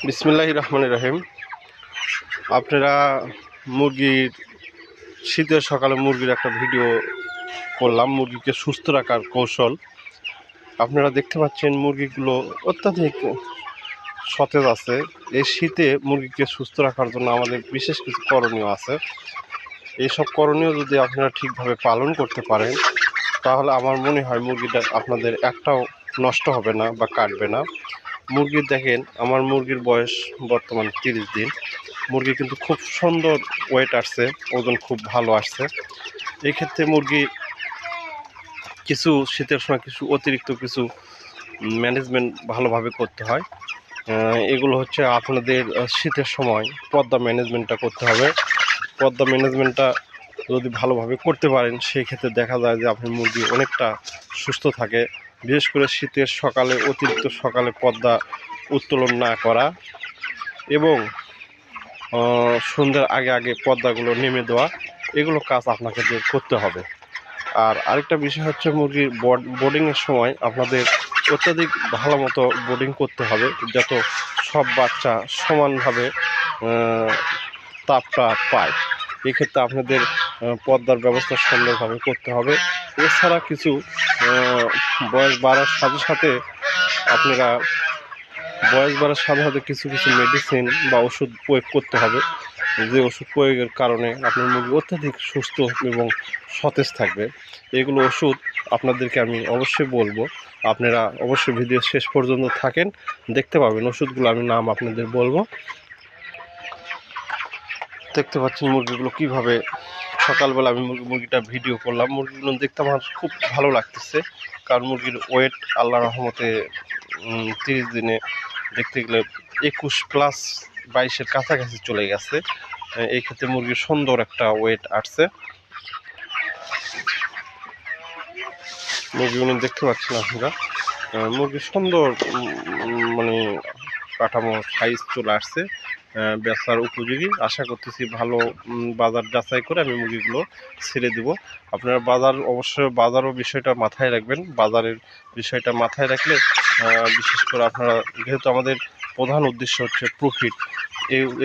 বিসমিল্লাহির রহমানির রহিম। আপনারা মুরগির শীতের সকালে মুরগির একটা ভিডিও করলাম, মুরগিকে সুস্থ রাখার কৌশল। আপনারা দেখতে পাচ্ছেন মুরগিগুলো অত্যাধিক সতেজ আছে। এই শীতে মুরগিকে সুস্থ রাখার জন্য আমাদের বিশেষ কিছু করণীয় আছে। এইসব করণীয় যদি আপনারা ঠিকভাবে পালন করতে পারেন তাহলে আমার মনে হয় মুরগিটা আপনাদের একটাও নষ্ট হবে না বা কাটবে না। মুরগি দেখেন, আমার মুরগির বয়স বর্তমান 30 দিন। মুরগি কিন্তু খুব সুন্দর ওয়েট আসছে, ওজন খুব ভালো আসছে। এই ক্ষেত্রে মুরগি কিছু শীতের সময় কিছু অতিরিক্ত কিছু ম্যানেজমেন্ট ভালোভাবে করতে হয়। এগুলো হচ্ছে আপনাদের শীতের সময় পর্দা ম্যানেজমেন্টটা করতে হবে। পর্দা ম্যানেজমেন্টটা যদি ভালোভাবে করতে পারেন সেই ক্ষেত্রে দেখা যায় যে আপনার মুরগি অনেকটা সুস্থ থাকে। বিশেষ করে শীতের সকালে অতিরিক্ত সকালে পর্দা উত্তোলন না করা এবং সন্ধ্যার আগে আগে পর্দাগুলো নেমে দেওয়া, এগুলো কাজ আপনাকে করতে হবে। আর আরেকটা বিষয় হচ্ছে মুরগির বোর্ডিংয়ের সময় আপনাদের অত্যাধিক ভালো মতো বোর্ডিং করতে হবে, যাতে সব বাচ্চা সমানভাবে তাপটা পায়। এক্ষেত্রে আপনাদের পর্দার ব্যবস্থা সুন্দরভাবে করতে হবে। এছাড়া কিছু বয়স বাড়ার সাথে সাথে আপনারা কিছু কিছু মেডিসিন বা ওষুধ প্রয়োগ করতে হবে, যে ওষুধ প্রয়োগের কারণে আপনার মুরগি অত্যাধিক সুস্থ এবং সতেজ থাকবে। এগুলো ওষুধ আপনাদেরকে আমি অবশ্যই বলবো, আপনারা অবশ্যই ভিডিও শেষ পর্যন্ত থাকেন, দেখতে পাবেন ওষুধগুলো আমি নাম আপনাদের বলবো। দেখতে পাচ্ছেন মুরগিগুলো কীভাবে সকালবেলা আমি মুরগিটা ভিডিও করলাম। মুরগিগুলো দেখতে আমার খুব ভালো লাগতেছে, কারণ মুরগির ওয়েট আল্লাহ রহমতে 30 দিনে দেখতে গেলে 21+22-এর কাছাকাছি চলে গেছে। এই ক্ষেত্রে মুরগির সুন্দর একটা ওয়েট আসছে। মুরগিগুলো দেখতে পাচ্ছেন আপনারা, মুরগির সুন্দর মানে কাঠামো সাইজ চলে আসছে, বেচার উপযোগী। আশা করতেছি ভালো বাজার যাচাই করে আমি মুরগিগুলো ছেড়ে দেব। আপনারা অবশ্যই বাজারও বিষয়টা মাথায় রাখবেন। বাজারের বিষয়টা মাথায় রাখলে বিশেষ করে আপনারা, যেহেতু আমাদের প্রধান উদ্দেশ্য হচ্ছে প্রফিট,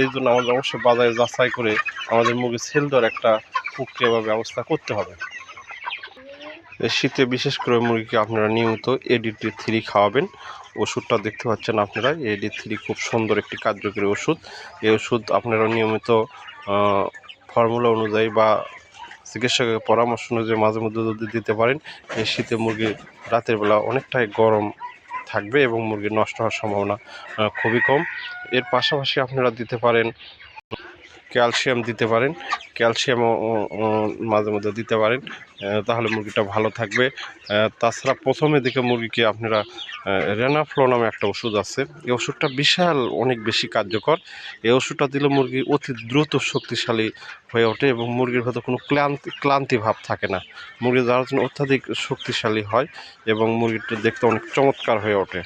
এই জন্য আমাদের অবশ্যই বাজারে যাচাই করে আমাদের মুরগি সেল দেওয়ার একটা প্রক্রিয়া বা ব্যবস্থা করতে হবে। শীতে বিশেষ করে মুরগিকে আপনারা নিয়মিত ADT3 খাওয়াবেন। ওষুধটা দেখতে পাচ্ছেন আপনারা, ADT3 খুব সুন্দর একটি কার্যকরী ওষুধ। এই ওষুধ আপনারা নিয়মিত ফর্মুলা অনুযায়ী বা চিকিৎসকের পরামর্শ অনুযায়ী মাঝে মধ্যে যদি দিতে পারেন, এই শীতে মুরগি রাতের বেলা অনেকটাই গরম থাকবে এবং মুরগি নষ্ট হওয়ার সম্ভাবনা খুবই কম। এর পাশাপাশি আপনারা দিতে পারেন ক্যালসিয়াম দিতে পারেন, ক্যালসিয়ামও মাঝে মধ্যে দিতে পারেন, তাহলে মুরগিটা ভালো থাকবে। তাছাড়া প্রথমে দিকে মুরগিকে আপনারা রেনাফ্লো নামে একটা ওষুধ আছে, এই ওষুধটা বিশাল অনেক বেশি কার্যকর। এই ওষুধটা দিলে মুরগি অতি দ্রুত শক্তিশালী হয়ে ওঠে এবং মুরগির ভেতর কোনো ক্লান্তি ভাব থাকে না। মুরগি যার জন্য অত্যাধিক শক্তিশালী হয় এবং মুরগিটা দেখতে অনেক চমৎকার হয়ে ওঠে।